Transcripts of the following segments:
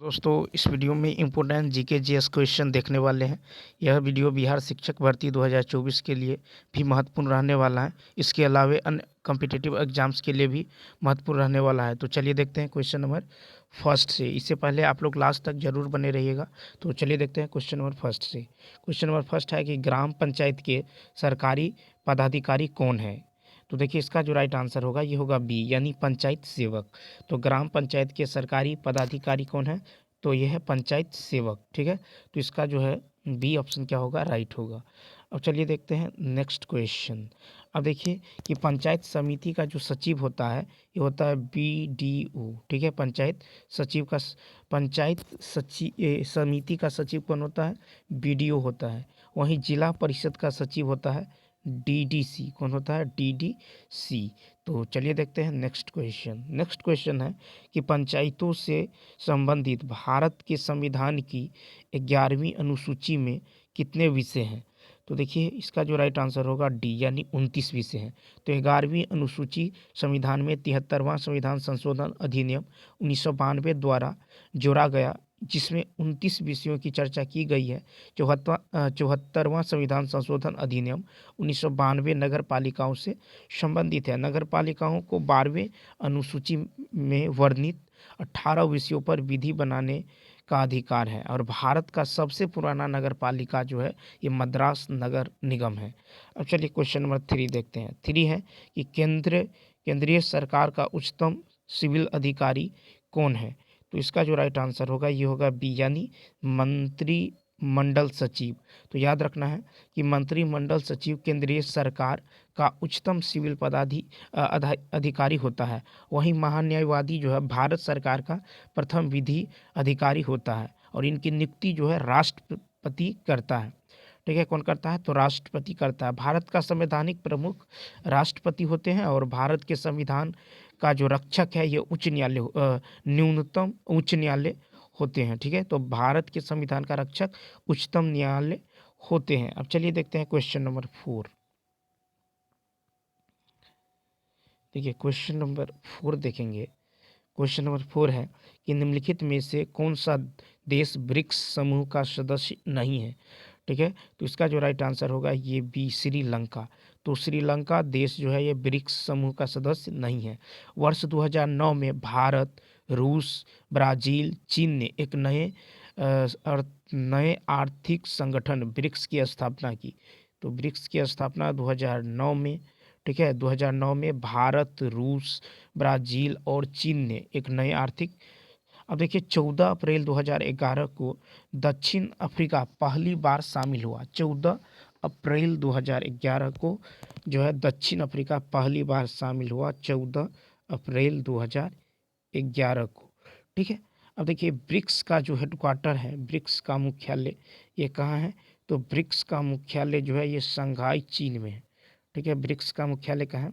दोस्तों इस वीडियो में इम्पोर्टेंट जीके जीएस क्वेश्चन देखने वाले हैं। यह वीडियो बिहार शिक्षक भर्ती 2024 के लिए भी महत्वपूर्ण रहने वाला है। इसके अलावे अन्य कॉम्पिटिटिव एग्जाम्स के लिए भी महत्वपूर्ण रहने वाला है। तो चलिए देखते हैं क्वेश्चन नंबर फर्स्ट से। इससे पहले आप लोग लास्ट तक जरूर बने रहिएगा। तो चलिए देखते हैं क्वेश्चन नंबर फर्स्ट से। क्वेश्चन नंबर फर्स्ट है कि ग्राम पंचायत के सरकारी पदाधिकारी कौन है। तो देखिए इसका जो राइट आंसर होगा ये होगा बी, यानी पंचायत सेवक। तो ग्राम पंचायत के सरकारी पदाधिकारी कौन है, तो यह है पंचायत सेवक। ठीक है, तो इसका जो है बी ऑप्शन क्या होगा, राइट होगा। अब चलिए देखते हैं नेक्स्ट क्वेश्चन। अब देखिए कि पंचायत समिति का जो सचिव होता है ये होता है बीडीओ। ठीक है, पंचायत सचिव का समिति का सचिव कौन होता है, बीडीओ होता है। वहीं जिला परिषद का सचिव होता है डीडीसी। कौन होता है, डीडीसी। तो चलिए देखते हैं नेक्स्ट क्वेश्चन। नेक्स्ट क्वेश्चन है कि पंचायतों से संबंधित भारत के संविधान की 11वीं अनुसूची में कितने विषय हैं। तो देखिए इसका जो राइट आंसर होगा डी, यानी 29 विषय हैं। तो 11वीं अनुसूची संविधान में 73वां संविधान संशोधन अधिनियम 1992 द्वारा जोड़ा गया, जिसमें 29 विषयों की चर्चा की गई है। 74वां संविधान संशोधन अधिनियम 1992 नगर पालिकाओं से संबंधित है। नगर पालिकाओं को 12वें अनुसूची में वर्णित 18 विषयों पर विधि बनाने का अधिकार है। और भारत का सबसे पुराना नगर पालिका जो है ये मद्रास नगर निगम है। अब चलिए क्वेश्चन नंबर 3 देखते हैं। 3 है कि केंद्रीय सरकार का उच्चतम सिविल अधिकारी कौन है। तो इसका जो राइट आंसर होगा ये होगा बी, यानी मंत्रिमंडल सचिव। तो याद रखना है कि मंत्रिमंडल सचिव केंद्रीय सरकार का उच्चतम सिविल अधिकारी होता है। वहीं महान्यायवादी जो है भारत सरकार का प्रथम विधि अधिकारी होता है, और इनकी नियुक्ति जो है राष्ट्रपति करता है। ठीक है, कौन करता है, तो राष्ट्रपति करता है। भारत का संवैधानिक प्रमुख राष्ट्रपति होते हैं, और भारत के संविधान का जो रक्षक है ये न्यूनतम उच्च न्यायालय होते हैं। ठीक है, तो भारत के संविधान का रक्षक उच्चतम न्यायालय होते हैं। अब चलिए देखते हैं क्वेश्चन नंबर 4। देखिए क्वेश्चन नंबर 4 देखेंगे। क्वेश्चन नंबर 4 है कि निम्नलिखित में से कौन सा देश ब्रिक्स समूह का सदस्य नहीं है। ठीक है, तो इसका जो राइट आंसर होगा ये बी, श्रीलंका। तो श्रीलंका देश जो है ये ब्रिक्स समूह का सदस्य नहीं है। वर्ष 2009 में भारत, रूस, ब्राज़ील, चीन ने एक नए आर्थिक संगठन ब्रिक्स की स्थापना की। तो ब्रिक्स की स्थापना 2009 में, ठीक है, 2009 में भारत, रूस, ब्राज़ील और चीन ने एक नए आर्थिक। अब देखिए 14 अप्रैल 2011 को दक्षिण अफ्रीका पहली बार शामिल हुआ। 14 अप्रैल 2011 को जो है दक्षिण अफ्रीका पहली बार शामिल हुआ, 14 अप्रैल 2011 को। ठीक है, अब देखिए ब्रिक्स का जो हेडक्वार्टर है, ब्रिक्स का मुख्यालय ये कहाँ है, तो ब्रिक्स का मुख्यालय जो है ये शंघाई चीन में है। ठीक है, ब्रिक्स का मुख्यालय कहाँ है,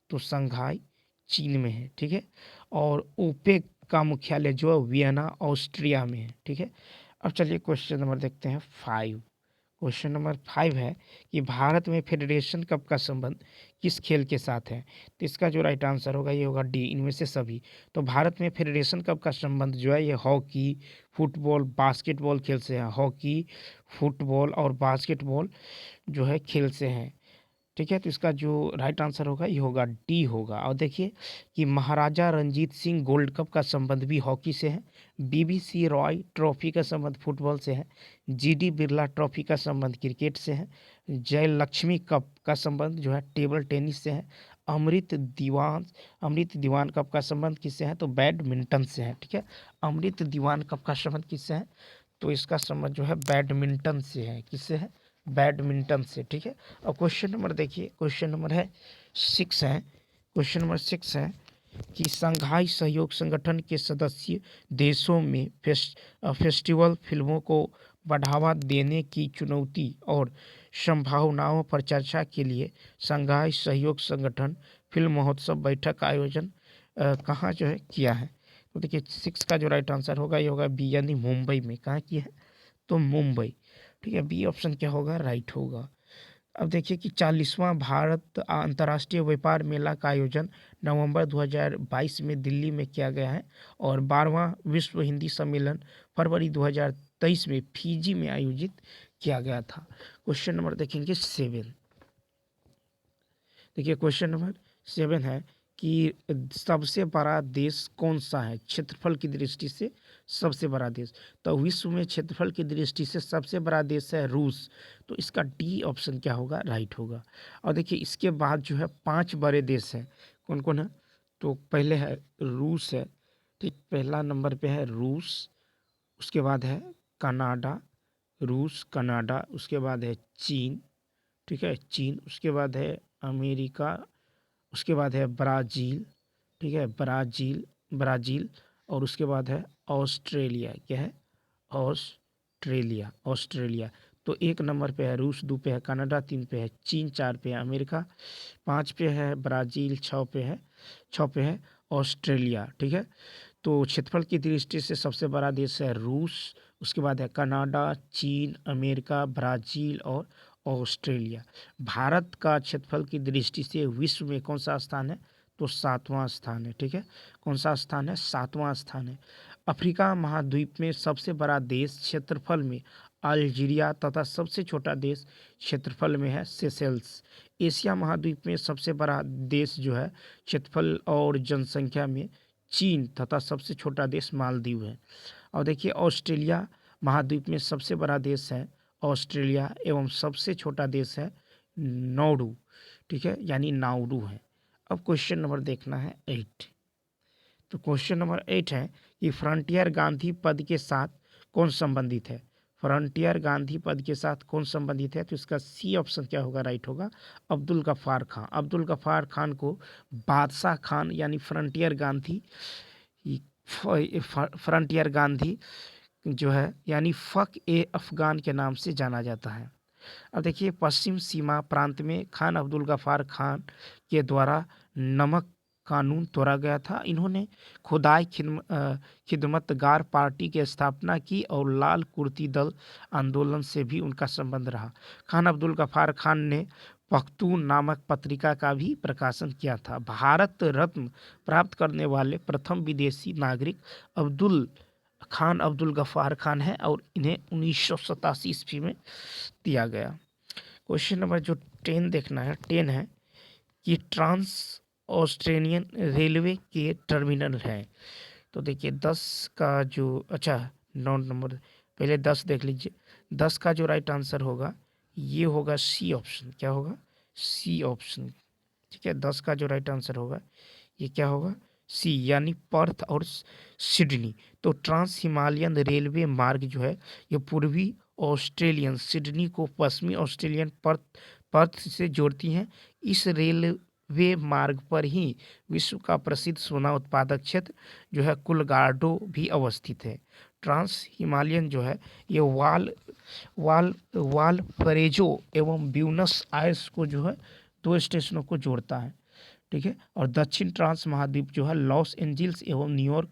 तो शंघाई चीन में है। ठीक है, और ओपेक का मुख्यालय जो है वियना ऑस्ट्रिया में है। ठीक है, अब चलिए क्वेश्चन नंबर देखते हैं 5। क्वेश्चन नंबर 5 है कि भारत में फेडरेशन कप का संबंध किस खेल के साथ है। तो इसका जो राइट आंसर होगा ये होगा डी, इनमें से सभी। तो भारत में फेडरेशन कप का संबंध जो है ये हॉकी, फुटबॉल, बास्केटबॉल खेल से है। हॉकी, फुटबॉल और बास्केटबॉल जो है खेल से है। ठीक है, तो इसका जो राइट आंसर होगा ये होगा डी होगा। और देखिए कि महाराजा रंजीत सिंह गोल्ड कप का संबंध भी हॉकी से है। बीबीसी रॉय ट्रॉफी का संबंध फुटबॉल से है। जीडी बिरला ट्रॉफी का संबंध क्रिकेट से है। जयलक्ष्मी कप का संबंध जो है टेबल टेनिस से है। अमृत दीवान कप का संबंध किससे है, तो बैडमिंटन से है। ठीक है, अमृत दीवान कप का संबंध किससे है, तो इसका संबंध जो है बैडमिंटन से है। किससे है, बैडमिंटन से। ठीक है, अब क्वेश्चन नंबर देखिए, क्वेश्चन नंबर है 6 है। क्वेश्चन नंबर 6 है कि संघाई सहयोग संगठन के सदस्य देशों में फेस्टिवल फिल्मों को बढ़ावा देने की चुनौती और संभावनाओं पर चर्चा के लिए संघाई सहयोग संगठन फिल्म महोत्सव बैठक का आयोजन कहाँ जो है किया है। तो देखिए 6 का जो राइट आंसर होगा ये होगा बी, यानी मुंबई में। कहाँ किया है, तो मुंबई। ठीक है, बी ऑप्शन क्या होगा, राइट होगा। अब देखिए कि 40वां भारत अंतर्राष्ट्रीय व्यापार मेला का आयोजन नवंबर 2022 में दिल्ली में किया गया है और 12वां विश्व हिंदी सम्मेलन फरवरी 2023 में फिजी में आयोजित किया गया था। क्वेश्चन नंबर देखेंगे 7। देखिए क्वेश्चन नंबर 7 है कि सबसे बड़ा देश कौन सा है क्षेत्रफल की दृष्टि से सबसे बड़ा देश। तो विश्व में क्षेत्रफल की दृष्टि से सबसे बड़ा देश है रूस। तो इसका डी ऑप्शन क्या होगा, राइट होगा। और देखिए इसके बाद जो है 5 बड़े देश हैं, कौन कौन है। तो पहले है रूस है, ठीक, पहला नंबर पे है रूस। उसके बाद है कनाडा, रूस कनाडा। उसके बाद है चीन, ठीक है, चीन। उसके बाद है अमेरिका। उसके बाद है ब्राज़ील, ठीक है, ब्राज़ील ब्राज़ील। और उसके बाद है ऑस्ट्रेलिया। क्या है, ऑस्ट्रेलिया ऑस्ट्रेलिया। तो 1 नंबर पे है रूस, 2 पे है कनाडा, 3 पे है चीन, 4 पे है अमेरिका, 5 पे है ब्राज़ील, 6 पे है ऑस्ट्रेलिया, ठीक है। तो क्षेत्रफल की दृष्टि से सबसे बड़ा देश है रूस। उसके बाद है कनाडा, चीन, अमेरिका, ब्राज़ील और ऑस्ट्रेलिया। भारत का क्षेत्रफल की दृष्टि से विश्व में कौन सा स्थान है, तो 7वां स्थान है, ठीक है। कौन सा स्थान है, 7वां स्थान है। अफ्रीका महाद्वीप में सबसे बड़ा देश क्षेत्रफल में अल्जीरिया तथा सबसे छोटा देश क्षेत्रफल में है सेशेल्स। एशिया महाद्वीप में सबसे बड़ा देश जो है क्षेत्रफल और जनसंख्या में चीन तथा सबसे छोटा देश मालदीव है। और देखिए ऑस्ट्रेलिया महाद्वीप में सबसे बड़ा देश है ऑस्ट्रेलिया एवं सबसे छोटा देश है नौरू, ठीक है, यानी नाउरू है। अब क्वेश्चन नंबर देखना है 8। तो क्वेश्चन नंबर 8 है कि फ्रंटियर गांधी पद के साथ कौन संबंधित है। फ्रंटियर गांधी पद के साथ कौन संबंधित है, तो इसका सी ऑप्शन क्या होगा, राइट होगा, अब्दुल गफ्फार खान। अब्दुल गफ्फार खान को बादशाह खान यानी फ्रंटियर गांधी, फ्रंटियर गांधी जो है यानी फ़ख ए अफ़गान के नाम से जाना जाता है। अब देखिए पश्चिम सीमा प्रांत में खान अब्दुल गफ्फार खान के द्वारा नमक कानून तोड़ा गया था। इन्होंने खुदाई खिदमतगार पार्टी की स्थापना की और लाल कुर्ती दल आंदोलन से भी उनका संबंध रहा। खान अब्दुल गफ्फार खान ने पख्तून नामक पत्रिका का भी प्रकाशन किया था। भारत रत्न प्राप्त करने वाले प्रथम विदेशी नागरिक खान अब्दुल गफ्फार खान है और इन्हें 1987 ईस्वी में दिया गया। क्वेश्चन नंबर जो 10 देखना है, 10 है कि ट्रांस ऑस्ट्रेलियन रेलवे के टर्मिनल हैं। तो देखिए 10 का जो 9 नंबर, पहले 10 देख लीजिए। 10 का जो राइट आंसर होगा ये होगा सी ऑप्शन। क्या होगा, सी ऑप्शन, ठीक है। 10 का जो राइट आंसर होगा ये क्या होगा, सी, यानी पर्थ और सिडनी। तो ट्रांस हिमालयन रेलवे मार्ग जो है ये पूर्वी ऑस्ट्रेलियन सिडनी को पश्चिमी ऑस्ट्रेलियन पर्थ से जोड़ती हैं। इस रेलवे मार्ग पर ही विश्व का प्रसिद्ध सोना उत्पादक क्षेत्र जो है कुलगार्डो भी अवस्थित है। ट्रांस हिमालयन जो है ये वाल परेजो एवं ब्यूनस आयर्स को जो है 2 स्टेशनों को जोड़ता है, ठीक है। और दक्षिण ट्रांस महाद्वीप जो है लॉस एंजिल्स एवं न्यूयॉर्क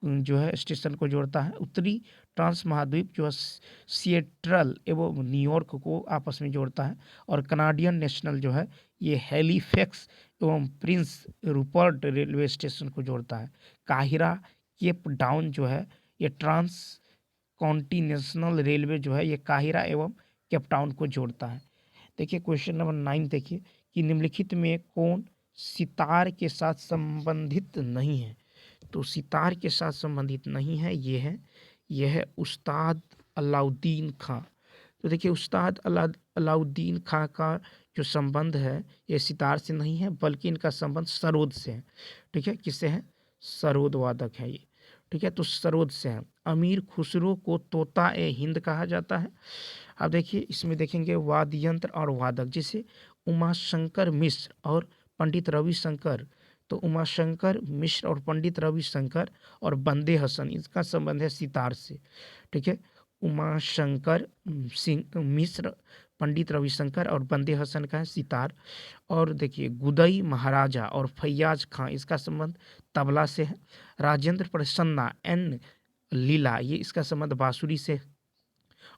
जो है स्टेशन को जोड़ता है। उत्तरी ट्रांस महाद्वीप जो है सिएटल एवं न्यूयॉर्क को आपस में जोड़ता है। और कनाडियन नेशनल जो है ये हैलिफैक्स एवं प्रिंस रूपर्ट रेलवे स्टेशन को जोड़ता है। काहिरा केप टाउन जो है ये ट्रांस कॉन्टिनेंटल रेलवे जो है ये काहिरा एवं केप टाउन को जोड़ता है। देखिए क्वेश्चन नंबर 9 देखिए कि निम्नलिखित में कौन सितार के साथ संबंधित नहीं है। तो सितार के साथ संबंधित नहीं है, ये है उस्ताद अलाउद्दीन खां। तो देखिए उस्ताद अलाउद्दीन खां का जो संबंध है ये सितार से नहीं है बल्कि इनका संबंध सरोद से है, ठीक है। किससे है, सरोद वादक है ये, ठीक है। तो सरोद से है। अमीर खुसरो को तोता ए हिंद कहा जाता है। अब देखिए इसमें देखेंगे वाद्य यंत्र और वादक, जैसे उमाशंकर मिश्र और पंडित रविशंकर। तो उमाशंकर मिश्र और पंडित रविशंकर और बंदे हसन, इसका संबंध है सितार से, ठीक है। उमाशंकर सिंह मिश्र, पंडित रविशंकर और बंदे हसन का है सितार। और देखिए गुदई महाराजा और फैयाज खां, इसका संबंध तबला से है। राजेंद्र प्रसन्ना एन लीला, ये इसका संबंध बांसुरी से।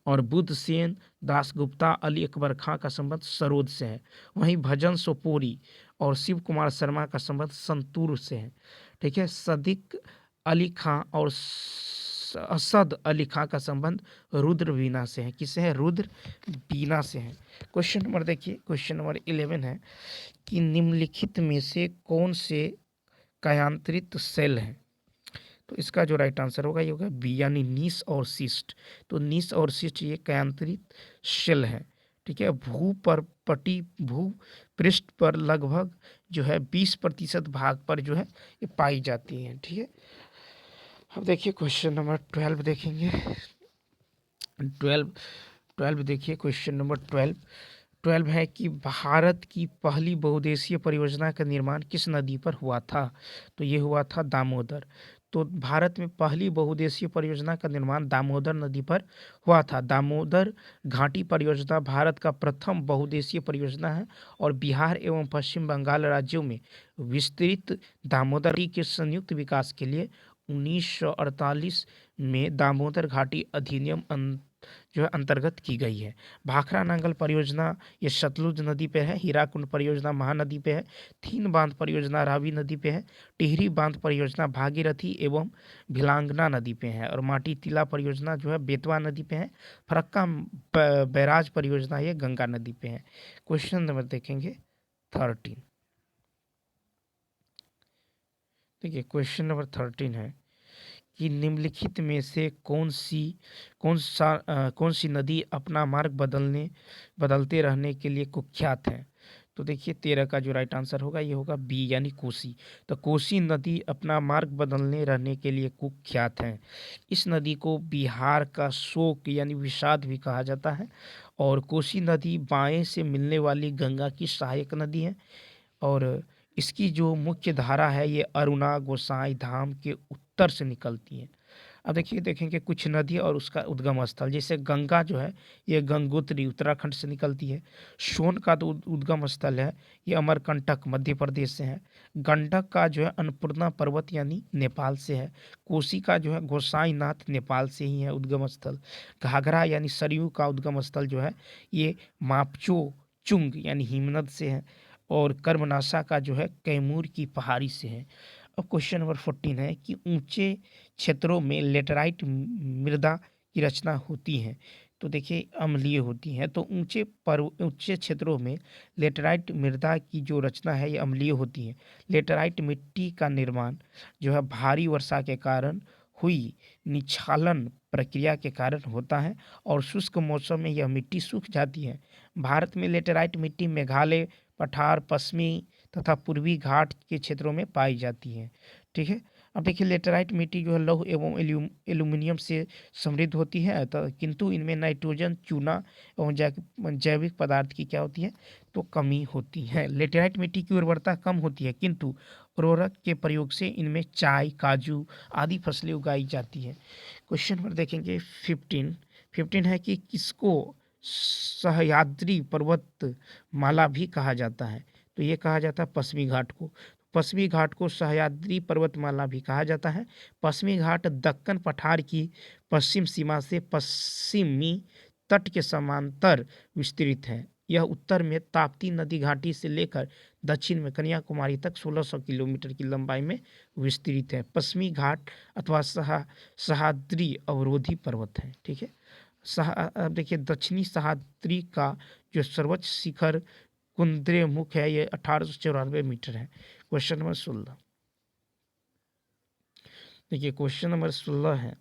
और बुद्ध सेन, दासगुप्ता, अली अकबर खां का संबंध सरोद से है। वहीं भजन सोपोरी और शिव कुमार शर्मा का संबंध संतूर से है। ठीक है, सदिक अली खां और असद अली खां का संबंध रुद्र वीणा से है। किससे है? रुद्र वीणा से है। क्वेश्चन नंबर देखिए, क्वेश्चन नंबर 11 है कि निम्नलिखित में से कौन से कायांतरित सेल हैं? तो इसका जो राइट आंसर होगा ये होगा बी, यानी नीस और सिस्ट। तो नीस और सिस्ट ये कायांतरित सेल है। ठीक है, भू पृष्ठ पर लगभग जो है 20% भाग पर जो है ये पाई जाती हैं। ठीक है, अब देखिए क्वेश्चन नंबर 12 देखेंगे। 12 12 देखिए, क्वेश्चन नंबर 12 है कि भारत की पहली बहुउद्देशीय परियोजना का निर्माण किस नदी पर हुआ था? तो ये हुआ था दामोदर। तो भारत में पहली बहुउद्देशीय परियोजना का निर्माण दामोदर नदी पर हुआ था। दामोदर घाटी परियोजना भारत का प्रथम बहुउद्देशीय परियोजना है और बिहार एवं पश्चिम बंगाल राज्यों में विस्तृत दामोदर नदी के संयुक्त विकास के लिए 1948 में दामोदर घाटी अधिनियम जो है अंतर्गत की गई है। भाखड़ा नांगल परियोजना ये सतलुज नदी पे है। हीराकुंड परियोजना महानदी पे है। थीन बांध परियोजना रावी नदी पे है। टिहरी बांध परियोजना भागीरथी एवं भिलांगना नदी पे है। और माटी टीला परियोजना जो है बेतवा नदी पे है। फरक्का बैराज परियोजना ये गंगा नदी पे है। क्वेश्चन नंबर देखेंगे 13। देखिए क्वेश्चन नंबर 13 है कि निम्नलिखित में से कौन सी नदी अपना मार्ग बदलते रहने के लिए कुख्यात है? तो देखिए 13 का जो राइट आंसर होगा ये होगा बी, यानी कोसी। तो कोसी नदी अपना मार्ग बदलने रहने के लिए कुख्यात है। इस नदी को बिहार का शोक यानी विषाद भी कहा जाता है। और कोसी नदी बाएं से मिलने वाली गंगा की सहायक नदी है। और इसकी जो मुख्य धारा है ये अरुणा गोसाई धाम के उत्तर से निकलती है। अब देखिए देखेंगे कुछ नदी और उसका उद्गम स्थल। जैसे गंगा जो है ये गंगोत्री उत्तराखंड से निकलती है। सोन का तो उद्गम स्थल है ये अमरकंटक मध्य प्रदेश से है। गंडक का जो है अन्नपूर्णा पर्वत यानी नेपाल से है। कोसी का जो है गोसाईनाथ नेपाल से ही है उद्गम स्थल। घाघरा यानी सरयू का उद्गम स्थल जो है ये मापचो चुंग यानी हिमनद से है। और कर्मनाशा का जो है कैमूर की पहाड़ी से है। अब क्वेश्चन नंबर 14 है कि ऊंचे क्षेत्रों में लेटराइट मृदा की रचना होती है। तो देखिए अम्लीय होती है। तो ऊंचे क्षेत्रों में लेटराइट मृदा की जो रचना है ये अम्लीय होती है। लेटराइट मिट्टी का निर्माण जो है भारी वर्षा के कारण हुई निछालन प्रक्रिया के कारण होता है और शुष्क मौसम में यह मिट्टी सूख जाती है। भारत में लेटराइट मिट्टी मेघालय, पठार, पश्चिमी तथा पूर्वी घाट के क्षेत्रों में पाई जाती है। ठीक है, अब देखिए लेटराइट मिट्टी जो है लौह एवं एल्यूमिनियम से समृद्ध होती है। तो किंतु इनमें नाइट्रोजन, चूना एवं जैविक पदार्थ की क्या होती है? तो कमी होती है। लेटराइट मिट्टी की उर्वरता कम होती है किंतु उर्वरक के प्रयोग से इनमें चाय, काजू आदि फसलें उगाई जाती है। क्वेश्चन नंबर देखेंगे 15 है कि किसको सह्याद्री पर्वत माला भी कहा जाता है? तो ये कहा जाता है पश्चिमी घाट को। पश्चिमी घाट को सह्याद्री पर्वतमाला भी कहा जाता है। पश्चिमी घाट दक्कन पठार की पश्चिम सीमा से पश्चिमी तट के समांतर विस्तृत है। यह उत्तर में ताप्ती नदी घाटी से लेकर दक्षिण में कन्याकुमारी तक 1600 किलोमीटर की लंबाई में विस्तृत है। पश्चिमी घाट अथवा सह्याद्री अवरोधी पर्वत है। ठीक है, अब देखिए दक्षिणी सह्याद्री का जो सर्वोच्च शिखर कुद्रेमुख है ये 1894 मीटर है। क्वेश्चन नंबर 16 देखिए, क्वेश्चन नंबर 16 है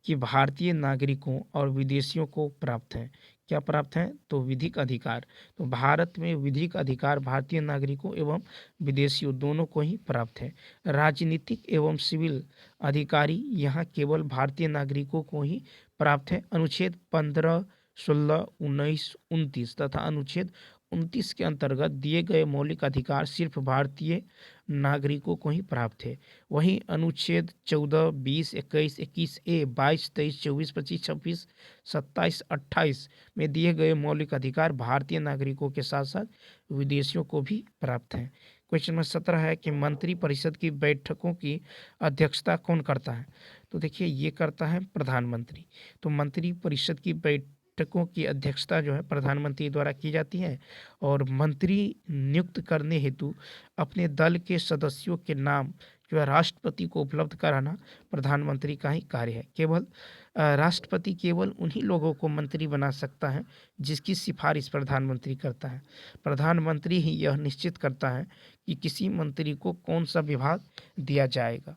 कि भारतीय नागरिकों और विदेशियों को प्राप्त है। क्या प्राप्त है? तो विधिक अधिकार। तो भारत में विधिक अधिकार भारतीय नागरिकों एवं विदेशियों दोनों को ही प्राप्त है। राजनीतिक एवं सिविल अधिकारी यहाँ केवल भारतीय नागरिकों को ही प्राप्त है। अनुच्छेद 15, 16, 19, 29 तथा अनुच्छेद 29 के अंतर्गत दिए गए मौलिक अधिकार सिर्फ भारतीय नागरिकों को ही प्राप्त है। वहीं अनुच्छेद 14, 20, 21, 21A, 22, 23, 24, 25, 26, 27, 28 में दिए गए मौलिक अधिकार भारतीय नागरिकों के साथ साथ विदेशियों को भी प्राप्त हैं। क्वेश्चन नंबर 17 है कि मंत्रि परिषद की बैठकों की अध्यक्षता कौन करता है? तो देखिए ये करता है प्रधानमंत्री। तो मंत्री परिषद की बैठकों की अध्यक्षता जो है प्रधानमंत्री द्वारा की जाती है और मंत्री नियुक्त करने हेतु अपने दल के सदस्यों के नाम जो है राष्ट्रपति को उपलब्ध कराना प्रधानमंत्री का ही कार्य है। केवल राष्ट्रपति केवल उन्हीं लोगों को मंत्री बना सकता है जिसकी सिफारिश प्रधानमंत्री करता है। प्रधानमंत्री ही यह निश्चित करता है कि किसी मंत्री को कौन सा विभाग दिया जाएगा।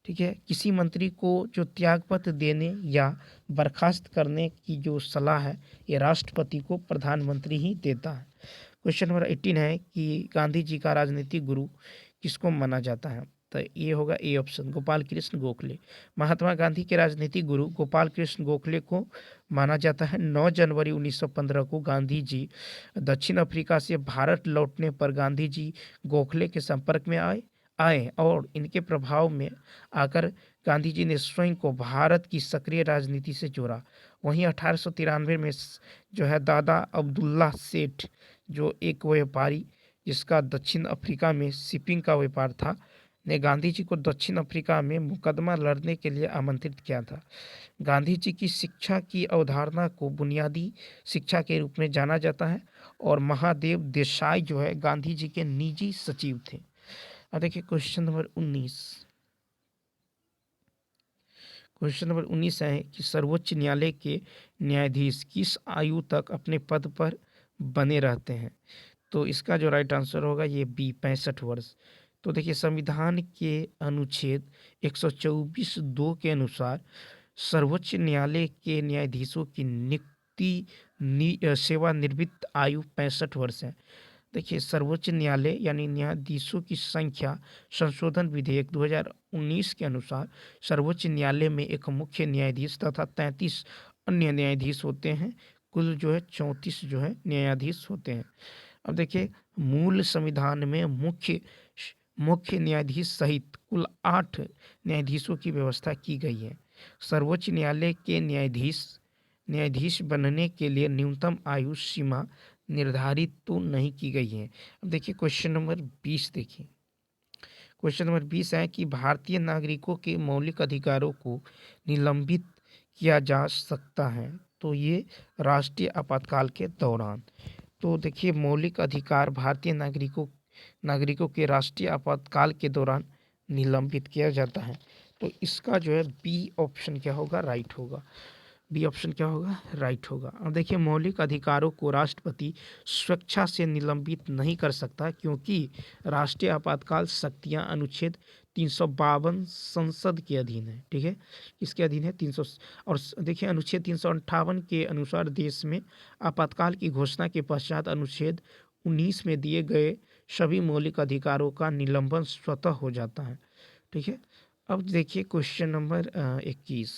ठीक है, किसी मंत्री को जो त्यागपत्र देने या बर्खास्त करने की जो सलाह है ये राष्ट्रपति को प्रधानमंत्री ही देता है। क्वेश्चन नंबर 18 है कि गांधी जी का राजनीतिक गुरु किसको माना जाता है? तो ये होगा ए ऑप्शन, गोपाल कृष्ण गोखले। महात्मा गांधी के राजनीतिक गुरु गोपाल कृष्ण गोखले को माना जाता है। 9 जनवरी 1915 को गांधी जी दक्षिण अफ्रीका से भारत लौटने पर गांधी जी गोखले के संपर्क में आए और इनके प्रभाव में आकर गांधी जी ने स्वयं को भारत की सक्रिय राजनीति से जोड़ा। वहीं 1893 में जो है दादा अब्दुल्ला सेठ जो एक व्यापारी जिसका दक्षिण अफ्रीका में शिपिंग का व्यापार था, ने गांधी जी को दक्षिण अफ्रीका में मुकदमा लड़ने के लिए आमंत्रित किया था। गांधी जी की शिक्षा की अवधारणा को बुनियादी शिक्षा के रूप में जाना जाता है और महादेव देसाई जो है गांधी जी के निजी सचिव थे। अब देखिए क्वेश्चन नंबर 19। क्वेश्चन नंबर 19 है कि सर्वोच्च न्यायालय के न्यायाधीश किस आयु तक अपने पद पर बने रहते हैं? तो इसका जो राइट आंसर होगा ये बी 65 वर्ष। तो देखिए संविधान के अनुच्छेद 124(2) के अनुसार सर्वोच्च न्यायालय के न्यायाधीशों की सेवानिवृत्त आयु 65 वर्ष है। देखिए सर्वोच्च न्यायालय यानी न्यायाधीशों की संख्या संशोधन विधेयक 2019 के अनुसार सर्वोच्च न्यायालय में एक मुख्य न्यायाधीश तथा 33 अन्य न्यायाधीश होते हैं। कुल जो है 34 जो है न्यायाधीश होते हैं। अब देखिए मूल संविधान में मुख्य न्यायाधीश सहित कुल 8 न्यायाधीशों की व्यवस्था की गई है। सर्वोच्च न्यायालय के न्यायाधीश बनने के लिए न्यूनतम आयु सीमा निर्धारित तो नहीं की गई है। अब देखिए क्वेश्चन नंबर 20 देखिए। क्वेश्चन नंबर 20 है कि भारतीय नागरिकों के मौलिक अधिकारों को निलंबित किया जा सकता है तो ये राष्ट्रीय आपातकाल के दौरान। तो देखिए मौलिक अधिकार भारतीय नागरिकों के राष्ट्रीय आपातकाल के दौरान निलंबित किया जाता है। तो इसका जो है बी ऑप्शन क्या होगा? राइट होगा। बी ऑप्शन क्या होगा? राइट होगा। अब देखिए मौलिक अधिकारों को राष्ट्रपति स्वेच्छा से निलंबित नहीं कर सकता क्योंकि राष्ट्रीय आपातकाल शक्तियां अनुच्छेद 352 संसद के अधीन है। ठीक है, किसके अधीन है? 300। और देखिए अनुच्छेद 358 के अनुसार देश में आपातकाल की घोषणा के पश्चात अनुच्छेद 19 में दिए गए सभी मौलिक अधिकारों का निलंबन स्वतः हो जाता है। ठीक है, अब देखिए क्वेश्चन नंबर 21।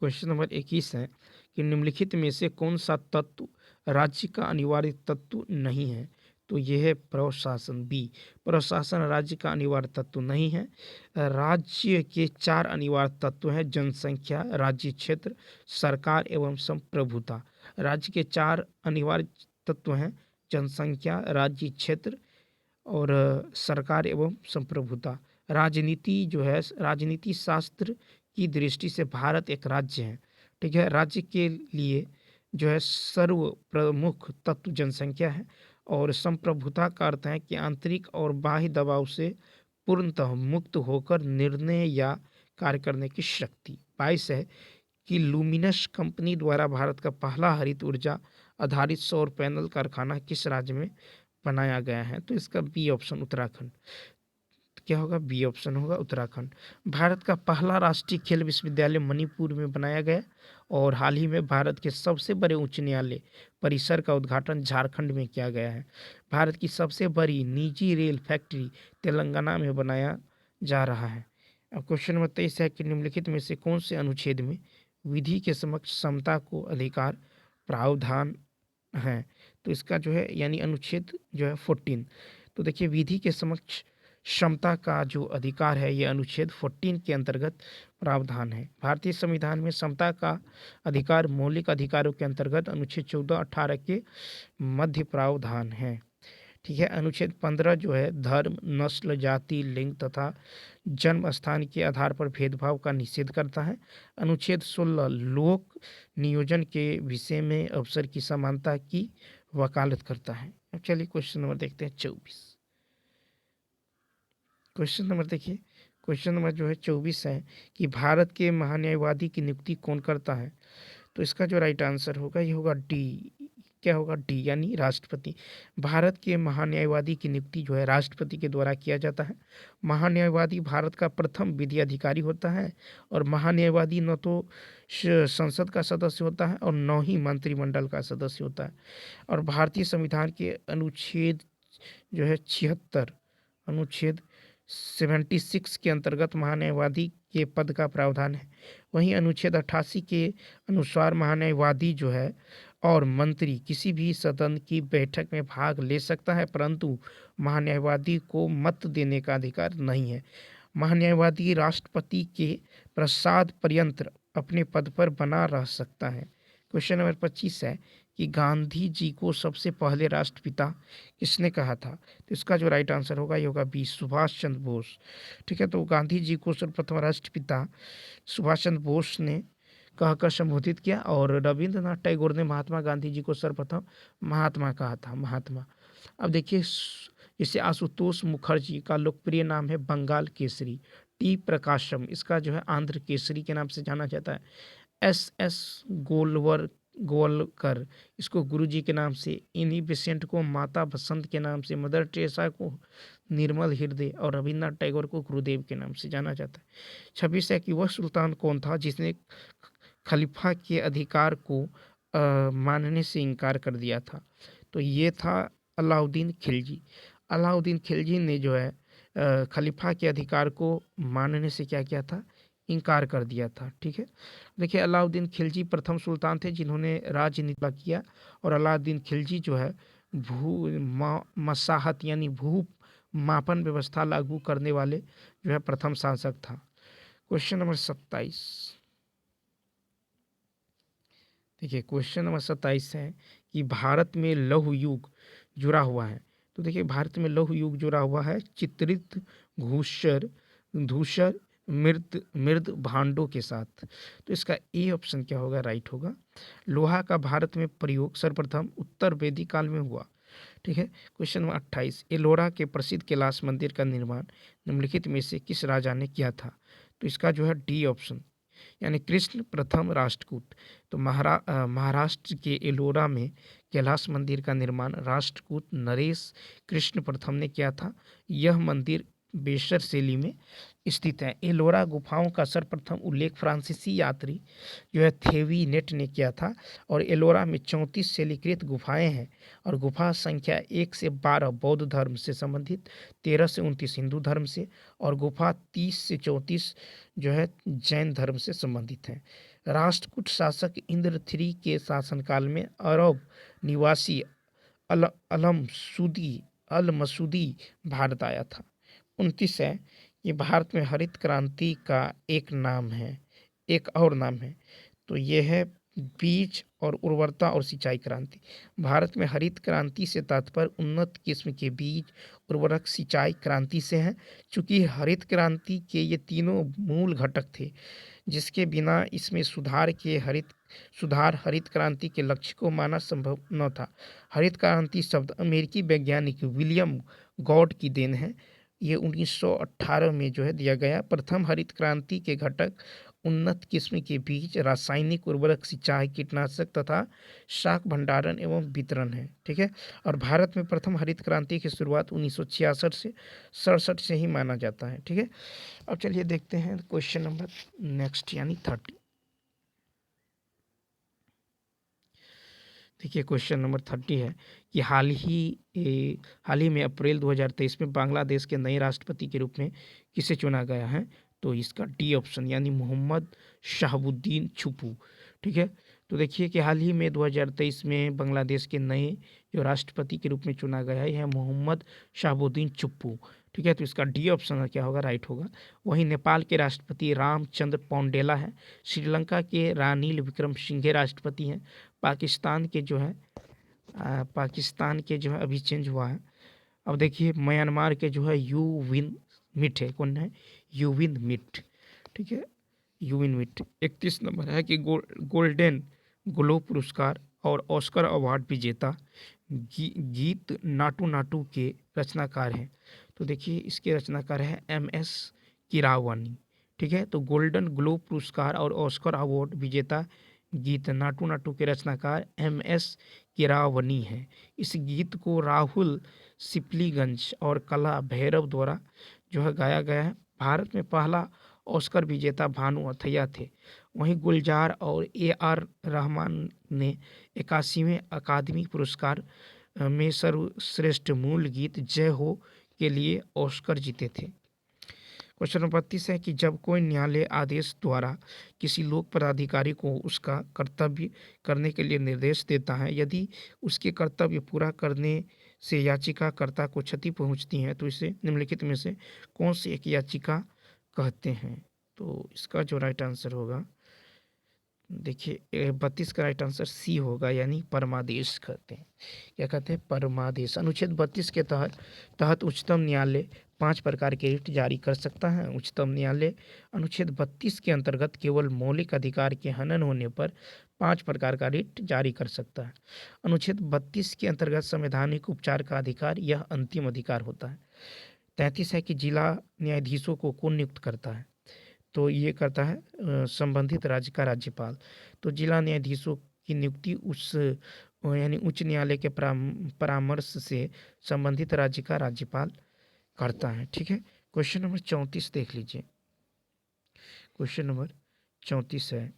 क्वेश्चन नंबर 21 है कि निम्नलिखित में से कौन सा तत्व राज्य का अनिवार्य तत्व नहीं है? तो यह है प्रशासन। बी, प्रशासन राज्य का अनिवार्य तत्व नहीं है। राज्य के 4 अनिवार्य तत्व हैं: जनसंख्या, राज्य क्षेत्र, सरकार एवं संप्रभुता। राज्य के 4 अनिवार्य तत्व हैं: जनसंख्या, राज्य क्षेत्र और सरकार एवं संप्रभुता। राजनीति जो है, राजनीति शास्त्र की दृष्टि से भारत एक राज्य है। ठीक है, राज्य के लिए जो है सर्व प्रमुख तत्व जनसंख्या है और संप्रभुता का अर्थ है कि आंतरिक और बाह्य दबाव से पूर्णतः मुक्त होकर निर्णय या कार्य करने की शक्ति। 22 है कि लुमिनस कंपनी द्वारा भारत का पहला हरित ऊर्जा आधारित सौर पैनल कारखाना किस राज्य में बनाया गया है? तो इसका बी ऑप्शन उत्तराखंड। क्या होगा? बी ऑप्शन होगा उत्तराखंड। भारत का पहला राष्ट्रीय खेल विश्वविद्यालय मणिपुर में बनाया गया और हाल ही में भारत के सबसे बड़े उच्च न्यायालय परिसर का उद्घाटन झारखंड में किया गया है। भारत की सबसे बड़ी निजी रेल फैक्ट्री तेलंगाना में बनाया जा रहा है। अब क्वेश्चन नंबर 23 है कि निम्नलिखित में से कौन से अनुच्छेद में विधि के समक्ष समता को अधिकार प्रावधान है? तो इसका जो है यानी अनुच्छेद जो है 14। तो देखिए विधि के समक्ष क्षमता का जो अधिकार है ये अनुच्छेद 14 के अंतर्गत प्रावधान है। भारतीय संविधान में समता का अधिकार मौलिक अधिकारों के अंतर्गत अनुच्छेद 14, 18 के मध्य प्रावधान है। ठीक है। अनुच्छेद 15 जो है धर्म, नस्ल, जाति, लिंग तथा जन्म स्थान के आधार पर भेदभाव का निषेध करता है। अनुच्छेद 16 लोक नियोजन के विषय में अवसर की समानता की वकालत करता है। अब चलिए क्वेश्चन नंबर देखते हैं 24। क्वेश्चन नंबर देखिए, क्वेश्चन नंबर जो है 24 है कि भारत के महान्यायवादी की नियुक्ति कौन करता है। तो इसका जो राइट आंसर होगा ये होगा डी। क्या होगा? डी, यानी राष्ट्रपति। भारत के महान्यायवादी की नियुक्ति जो है राष्ट्रपति के द्वारा किया जाता है। महान्यायवादी भारत का प्रथम विधि अधिकारी होता है और महान्यायवादी न तो संसद का सदस्य होता है और न ही मंत्रिमंडल का सदस्य होता है। और भारतीय संविधान के अनुच्छेद जो है 76, अनुच्छेद 76 के अंतर्गत महान्यायवादी के पद का प्रावधान है। वहीं अनुच्छेद 88 के अनुसार महान्यायवादी जो है और मंत्री किसी भी सदन की बैठक में भाग ले सकता है, परंतु महान्यायवादी को मत देने का अधिकार नहीं है। महान्यायवादी राष्ट्रपति के प्रसाद पर्यंत अपने पद पर बना रह सकता है। क्वेश्चन नंबर 25 है कि गांधी जी को सबसे पहले राष्ट्रपिता किसने कहा था। तो इसका जो राइट आंसर होगा ये होगा बी, सुभाष चंद्र बोस। ठीक है, तो गांधी जी को सर्वप्रथम राष्ट्रपिता सुभाष चंद्र बोस ने कहकर संबोधित किया और रविंद्रनाथ टैगोर ने महात्मा गांधी जी को सर्वप्रथम महात्मा कहा था, महात्मा। अब देखिए जैसे आशुतोष मुखर्जी का लोकप्रिय नाम है बंगाल केसरी। टी प्रकाशम, इसका जो है आंध्र केसरी के नाम से जाना जाता है। एस एस गोलकर, इसको गुरुजी के नाम से। इन्हीं बेसेंट को माता बसंत के नाम से, मदर टेरेसा को निर्मल हृदय और रविन्द्रनाथ टैगोर को गुरुदेव के नाम से जाना जाता है। 26 है कि वह सुल्तान कौन था जिसने खलीफा के अधिकार को मानने से इनकार कर दिया था। तो ये था अलाउद्दीन खिलजी। अलाउद्दीन खिलजी ने जो है खलीफा के अधिकार को मानने से क्या किया था? इनकार कर दिया था। ठीक है, देखिए अलाउद्दीन खिलजी प्रथम सुल्तान थे जिन्होंने राजनीति किया और अलाउद्दीन खिलजी जो है मसाहत यानी भू मापन व्यवस्था लागू करने वाले जो है प्रथम शासक था। क्वेश्चन नंबर 27, देखिए क्वेश्चन नंबर 27 है कि भारत में लौह युग जुड़ा हुआ है। तो देखिए भारत में लौह युग जुड़ा हुआ है चित्रित घूसर धूसर मृद भांडों के साथ। तो इसका ए ऑप्शन क्या होगा? राइट होगा। लोहा का भारत में प्रयोग सर्वप्रथम उत्तर वैदिक काल में हुआ। ठीक है, क्वेश्चन नंबर 28, एलोरा के प्रसिद्ध कैलाश मंदिर का निर्माण निम्नलिखित में से किस राजा ने किया था। तो इसका जो है डी ऑप्शन, यानी कृष्ण प्रथम राष्ट्रकूट। तो महाराष्ट्र के एलोरा में कैलाश मंदिर का निर्माण राष्ट्रकूट नरेश कृष्ण प्रथम ने किया था। यह मंदिर बेसर शैली में स्थित है। एलोरा गुफाओं का सर्वप्रथम उल्लेख फ्रांसीसी यात्री जो है थेवीनेट ने किया था और एलोरा में 34 शैलीकृत गुफाएं हैं और गुफा संख्या 1 से 12 बौद्ध धर्म से संबंधित, 13 से 29 हिंदू धर्म से और गुफा 30 से 34 जो है जैन धर्म से संबंधित है। राष्ट्रकूट शासक इंद्र III के शासनकाल में अरब निवासी अल मसूदी भारत आया था। 29 है ये भारत में हरित क्रांति का एक नाम है, एक और नाम है। तो ये है बीज और उर्वरता और सिंचाई क्रांति। भारत में हरित क्रांति से तात्पर्य उन्नत किस्म के बीज, उर्वरक, सिंचाई क्रांति से है। चूंकि हरित क्रांति के ये तीनों मूल घटक थे जिसके बिना इसमें सुधार हरित क्रांति के लक्ष्य को माना संभव न था। हरित क्रांति शब्द अमेरिकी वैज्ञानिक विलियम गॉड की देन है। ये 1918 में जो है दिया गया। प्रथम हरित क्रांति के घटक उन्नत किस्म के बीज, रासायनिक उर्वरक, सिंचाई, कीटनाशक तथा शाक भंडारण एवं वितरण है। ठीक है, और भारत में प्रथम हरित क्रांति की शुरुआत 1966 से 67 से ही माना जाता है। ठीक है, अब चलिए देखते हैं क्वेश्चन नंबर नेक्स्ट यानी 30। देखिए क्वेश्चन नंबर 30 है कि हाल ही में अप्रैल 2023 में बांग्लादेश के नए राष्ट्रपति के रूप में किसे चुना गया है। तो इसका डी ऑप्शन यानी मोहम्मद शहाबुद्दीन छुपू। ठीक है, तो देखिए कि हाल ही में 2023 में बांग्लादेश के नए जो राष्ट्रपति के रूप में चुना गया है यह मोहम्मद शहाबुद्दीन छुप्पू। ठीक है, तो इसका डी ऑप्शन क्या होगा? राइट होगा। वहीं नेपाल के राष्ट्रपति रामचंद्र पौंडेला है। श्रीलंका के रानिल विक्रमसिंघे राष्ट्रपति हैं। पाकिस्तान के जो है अभी चेंज हुआ है अब देखिए म्यांमार के जो है यू विन मिट है, कौन है? यू विन मिट, ठीक है, यू विन मिट। 31 नंबर है कि गोल्डन ग्लोब पुरस्कार और ऑस्कर अवार्ड विजेता गीत नाटू नाटू के रचनाकार हैं। तो देखिए इसके रचनाकार है MS किरावानी, ठीक है। तो गोल्डन ग्लोब पुरस्कार और ऑस्कर अवार्ड विजेता गीत नाटू नाटू के रचनाकार MS किरावनी हैं। इस गीत को राहुल सिपलीगंज और कला भैरव द्वारा जो है गाया गया है। भारत में पहला ऑस्कर विजेता भानु अथैया थे। वहीं गुलजार और AR रहमान ने 81वें अकादमी पुरस्कार में सर्वश्रेष्ठ मूल गीत जय हो के लिए ऑस्कर जीते थे। क्वेश्चन नंबर 32 है कि जब कोई न्यायालय आदेश द्वारा किसी लोक पदाधिकारी को उसका कर्तव्य करने के लिए निर्देश देता है, यदि उसके कर्तव्य पूरा करने से याचिकाकर्ता को क्षति पहुंचती है, तो इसे निम्नलिखित में से कौन सी एक याचिका कहते हैं? तो इसका जो राइट आंसर होगा, देखिए 32 का राइट आंसर सी होगा, यानी परमादेश कहते हैं। क्या कहते हैं? परमादेश। अनुच्छेद 32 के तहत उच्चतम न्यायालय 5 प्रकार के रिट जारी कर सकता है। उच्चतम न्यायालय अनुच्छेद 32 के अंतर्गत केवल मौलिक अधिकार के हनन होने पर 5 प्रकार का रिट जारी कर सकता है। अनुच्छेद 32 के अंतर्गत संवैधानिक उपचार का अधिकार, यह अंतिम अधिकार होता है। 33 है कि जिला न्यायाधीशों को कौन नियुक्त करता है? तो ये करता है संबंधित राज्य का राज्यपाल। तो जिला न्यायाधीशों की नियुक्ति उस यानी उच्च न्यायालय के परामर्श से संबंधित राज्य का राज्यपाल करता है, ठीक है। क्वेश्चन नंबर 34 देख लीजिए। क्वेश्चन नंबर 34 है,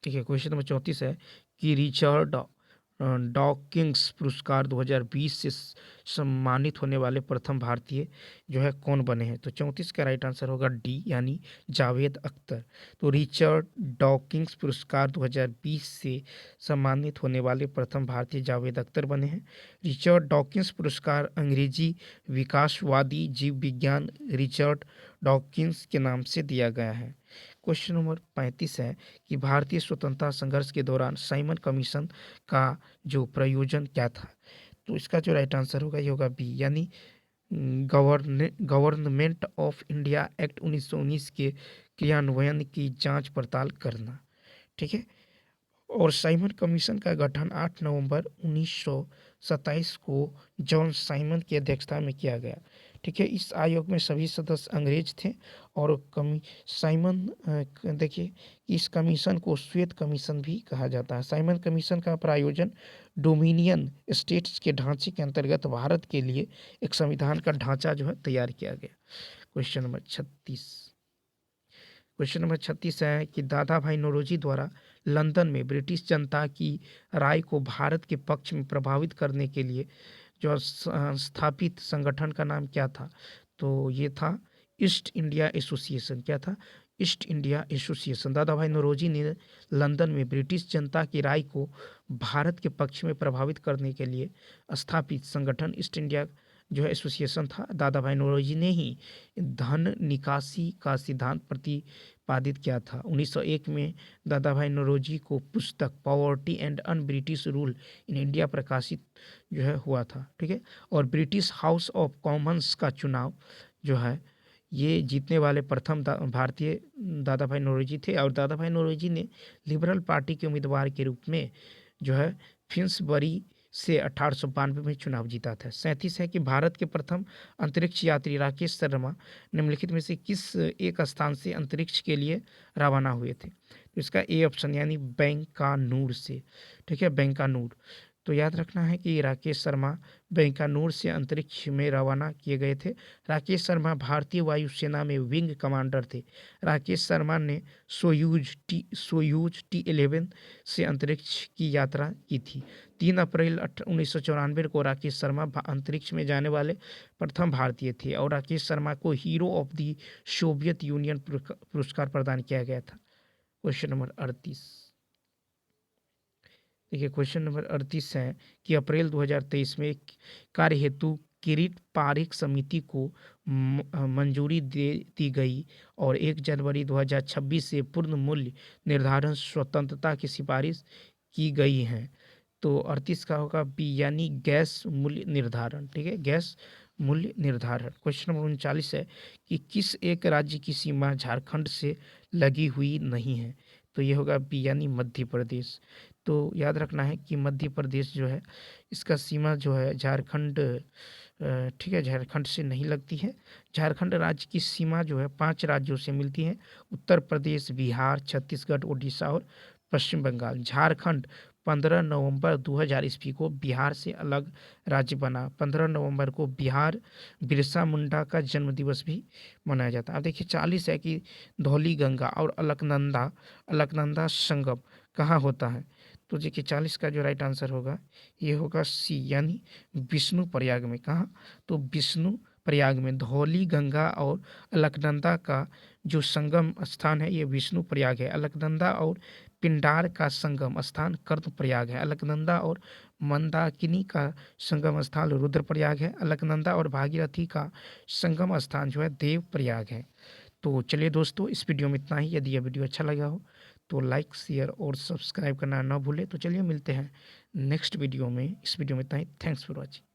ठीक है। क्वेश्चन नंबर 34 है कि रिचर्ड डॉकिंस पुरस्कार 2020 से सम्मानित होने वाले प्रथम भारतीय जो है कौन बने हैं? तो 34 का राइट आंसर होगा डी, यानी जावेद अख्तर। तो रिचर्ड डॉकिंस पुरस्कार 2020 से सम्मानित होने वाले प्रथम भारतीय जावेद अख्तर बने हैं। रिचर्ड डॉकिंस पुरस्कार अंग्रेजी विकासवादी जीव विज्ञान रिचर्ड डॉकिंस के नाम से दिया गया है। क्वेश्चन नंबर 35 है कि भारतीय स्वतंत्रता संघर्ष के दौरान साइमन कमीशन का जो प्रयोजन क्या था? तो इसका जो राइट आंसर होगा ये होगा बी, यानी गवर्नमेंट ऑफ इंडिया एक्ट 1919 के क्रियान्वयन की जांच पड़ताल करना, ठीक है। और साइमन कमीशन का गठन 8 नवंबर 1927 को जॉन साइमन की अध्यक्षता में किया गया, ठीक है। इस आयोग में सभी सदस्य अंग्रेज थे और साइमन देखिए इस कमीशन को श्वेत कमीशन भी कहा जाता है। साइमन कमीशन का प्रायोजन डोमिनियन स्टेट्स के ढांचे के अंतर्गत भारत के लिए एक संविधान का ढांचा जो है तैयार किया गया। क्वेश्चन नंबर 36 है कि दादा भाई नौरोजी द्वारा लंदन में ब्रिटिश जनता की राय को भारत के पक्ष में प्रभावित करने के लिए जो स्थापित संगठन का नाम क्या था? तो ये था ईस्ट इंडिया एसोसिएशन। क्या था? East India association. दादा भाई नौरोजी ने लंदन में ब्रिटिश जनता की राय को भारत के पक्ष में प्रभावित करने के लिए स्थापित संगठन ईस्ट इंडिया जो है एसोसिएशन था। दादा भाई नौरोजी ने ही धन निकासी का सिद्धांत प्रतिपादित किया था। 1901 में दादा भाई नौरोजी को पुस्तक poverty and un British rule in India प्रकाशित जो है हुआ था, ठीक है। और ब्रिटिश हाउस ऑफ कॉमन्स का चुनाव जो है ये जीतने वाले प्रथम भारतीय दादा भाई नौरोजी थे। और दादा भाई नौरोजी ने लिबरल पार्टी के उम्मीदवार के रूप में जो है फिन्सबरी से 1892 में चुनाव जीता था। 37 है कि भारत के प्रथम अंतरिक्ष यात्री राकेश शर्मा निम्नलिखित में से किस एक स्थान से अंतरिक्ष के लिए रवाना हुए थे? तो इसका ए ऑप्शन, यानी बैंकानूर से, ठीक है, बैंकानूर। तो याद रखना है कि राकेश शर्मा बैंकानूर से अंतरिक्ष में रवाना किए गए थे। राकेश शर्मा भारतीय वायुसेना में विंग कमांडर थे। राकेश शर्मा ने सोयूज T-11 से अंतरिक्ष की यात्रा की थी। 3 अप्रैल 1994 को राकेश शर्मा अंतरिक्ष में जाने वाले प्रथम भारतीय थे और राकेश शर्मा को hero of the Soviet union पुरस्कार प्रदान किया गया था। क्वेश्चन नंबर 38, देखिए क्वेश्चन नंबर 38 है कि अप्रैल 2023 में कार्य हेतु किरीट पारिक समिति को मंजूरी दे दी गई और 1 जनवरी 2026 से पूर्ण मूल्य निर्धारण स्वतंत्रता की सिफारिश की गई है। तो 38 का होगा बी यानी गैस मूल्य निर्धारण। ठीक है, गैस मूल्य निर्धारण। क्वेश्चन नंबर 39 है कि किस एक राज्य की सीमा झारखंड से लगी हुई नहीं है? तो ये होगा बी यानी मध्य प्रदेश। तो याद रखना है कि मध्य प्रदेश जो है इसका सीमा जो है झारखंड ठीक है, झारखंड से नहीं लगती है। झारखंड राज्य की सीमा जो है 5 राज्यों से मिलती है: उत्तर प्रदेश, बिहार, छत्तीसगढ़, उड़ीसा और पश्चिम बंगाल। झारखंड 15 नवंबर 2000 ईस्वी को बिहार से अलग राज्य बना। 15 नवंबर को बिहार बिरसा मुंडा का जन्म दिवस भी मनाया जाता है। अब देखिए 40 है कि धौली गंगा और अलकनंदा अलकनंदा संगम कहाँ होता है? तो देखिए 40 का जो राइट आंसर होगा ये होगा सी यानी विष्णु प्रयाग में। कहाँ? तो विष्णु प्रयाग में धौली गंगा और अलकनंदा का जो संगम स्थान है ये विष्णु प्रयाग है। अलकनंदा और पिंडार का संगम स्थान कर्णप्रयाग है। अलकनंदा और मंदाकिनी का संगम स्थान रुद्रप्रयाग है। अलकनंदा और भागीरथी का संगम स्थान जो है देवप्रयाग है। तो चलिए दोस्तों, इस वीडियो में इतना ही। यदि यह वीडियो अच्छा लगा हो तो लाइक, शेयर और सब्सक्राइब करना ना भूलें। तो चलिए मिलते हैं नेक्स्ट वीडियो में। इस वीडियो में इतना ही। Thanks for watching.